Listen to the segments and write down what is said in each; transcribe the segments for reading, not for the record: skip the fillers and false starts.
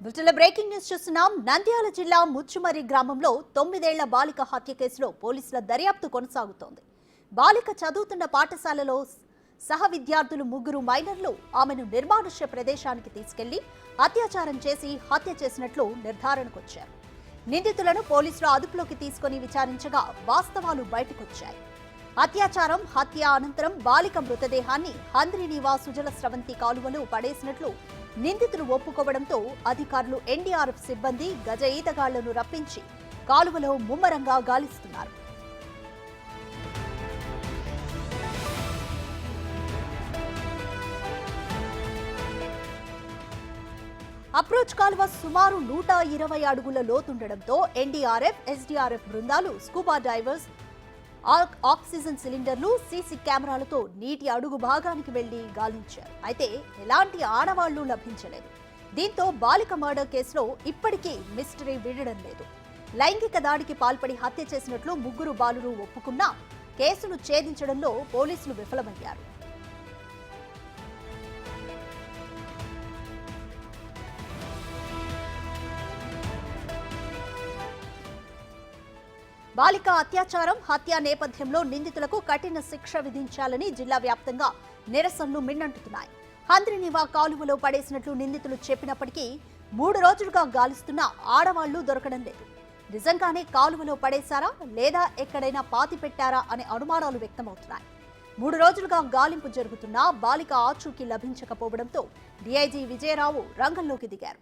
బులెటిన్లో breaking news చూస్తున్నాం. నంద్యాల జిల్లా ముచ్చుమర్రి గ్రామంలో 9 ఏళ్ల బాలిక హత్య కేసులో పోలీసుల దర్యాప్తు కొనసాగుతోంది. బాలిక చదువుతున్న పాఠశాలలో సహ విద్యార్థులు ముగ్గురు మైనర్లు ఆమెను నిర్మానుష్య ప్రదేశానికి తీసుకెళ్లి అత్యాచారం చేసి హత్య చేసినట్లు నిర్ధారణకొచ్చారు. నిందితులను పోలీసులు అదుపులోకి తీసుకుని విచారించగా వాస్తవాలు బయటకొచ్చాయి. అత్యాచారం, హత్య అనంతరం బాలిక మృతదేహాన్ని హంద్రీనీవా సుజల స్రవంతి కాలువలో పడేసినట్లు నిందితులు ఒప్పుకోవడంతో అధికారులు ఎన్డీఆర్ఎఫ్ సిబ్బంది గజ ఈతగాళ్లను రప్పించి కాలువలో ముమ్మరంగా గాలిస్తున్నారు. అప్రోచ్ కాలువ సుమారు 120 అడుగుల లోతుండడంతో ఎన్డీఆర్ఎఫ్, ఎస్డీఆర్ఎఫ్ బృందాలు స్కూబా డైవర్స్, ఆక్సిజన్ సిలిండర్లు, సీసీ కెమెరాలతో నీటి అడుగు భాగానికి వెళ్లి గాలించారు. అయితే ఎలాంటి ఆడవాళ్లు లభించలేదు. దీంతో బాలిక మర్డర్ కేసులో ఇప్పటికీ మిస్టరీ వీడడం లేదు. లైంగిక దాడికి పాల్పడి హత్య చేసినట్లు ముగ్గురు బాలురు ఒప్పుకున్నా కేసును ఛేదించడంలో పోలీసులు విఫలమయ్యారు. బాలిక అత్యాచారం, హత్య నేపథ్యంలో నిందితులకు కఠిన శిక్ష విధించాలని జిల్లా వ్యాప్తంగా నిరసనలు మిన్నంటున్నాయి. హంద్రీనీవా కాలువలో పడేసినట్లు నిందితులు చెప్పినప్పటికీ 3 రోజులుగా గాలిస్తున్నా ఆడవాళ్లు దొరకడం లేదు. నిజంగానే కాలువలో పడేశారా లేదా ఎక్కడైనా పాతి పెట్టారా అనే అనుమానాలు వ్యక్తమవుతున్నాయి. 3 రోజులుగా గాలింపు జరుగుతున్నా బాలిక ఆచూకీ లభించకపోవడంతో డీఐజీ విజయరావు రంగంలోకి దిగారు.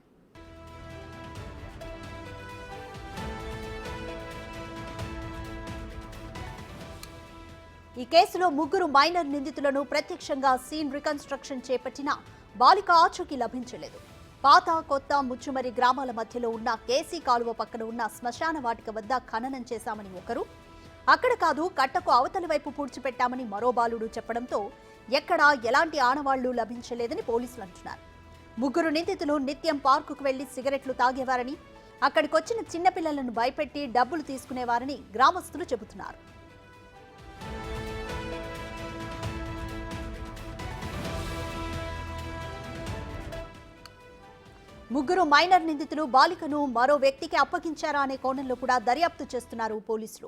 ఈ కేసులో ముగ్గురు మైనర్ నిందితులను ప్రత్యక్షంగా సీన్ రికన్స్ట్రక్షన్ చేపట్టినా బాలిక ఆచూకీ లభించలేదు. పాత, కొత్త ముచ్చుమరి గ్రామాల మధ్యలో ఉన్న కేసీ కాలువ పక్కన ఉన్న శ్మశాన వాటిక వద్ద ఖననం చేశామని ఒకరు, అక్కడ కాదు కట్టకు అవతలి వైపు పూడ్చిపెట్టామని మరో బాలుడు చెప్పడంతో ఎక్కడా ఎలాంటి ఆనవాళ్లు లభించలేదని పోలీసులు అంటున్నారు. ముగ్గురు నిందితులు నిత్యం పార్కుకు వెళ్లి సిగరెట్లు తాగేవారని, అక్కడికొచ్చిన చిన్నపిల్లలను భయపెట్టి డబ్బులు తీసుకునేవారని గ్రామస్తులు చెబుతున్నారు. ముగ్గురు మైనర్ నిందితులు బాలికను మరో వ్యక్తికి అప్పగించారా అనే కోణంలో కూడా దర్యాప్తు చేస్తున్నారు పోలీసులు.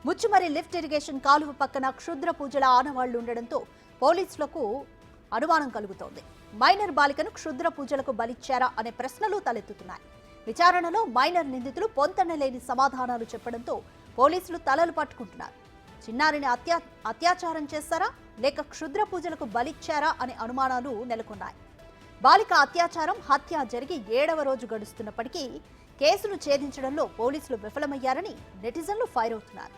ముచ్చుమరి లిఫ్ట్ ఇరిగేషన్ కాలువ పక్కన క్షుద్ర పూజల ఆనవాళ్లు ఉండడంతో పోలీసులకు అనుమానం కలుగుతోంది. మైనర్ బాలికను క్షుద్ర పూజలకు బలిచ్చారా అనే ప్రశ్నలు తలెత్తుతున్నాయి. విచారణలో మైనర్ నిందితులు పొంతనలేని సమాధానాలు చెప్పడంతో పోలీసులు తలలు పట్టుకుంటున్నారు. చిన్నారిని అత్యాచారం చేస్తారా లేక క్షుద్ర పూజలకు బలిచ్చారా అనే అనుమానాలు నెలకొన్నాయి. బాలిక అత్యాచారం, హత్య జరిగి 7వ రోజు గడుస్తున్నప్పటికీ కేసును ఛేదించడంలో పోలీసులు విఫలమయ్యారని నెటిజన్లు ఫైర్ అవుతున్నారు.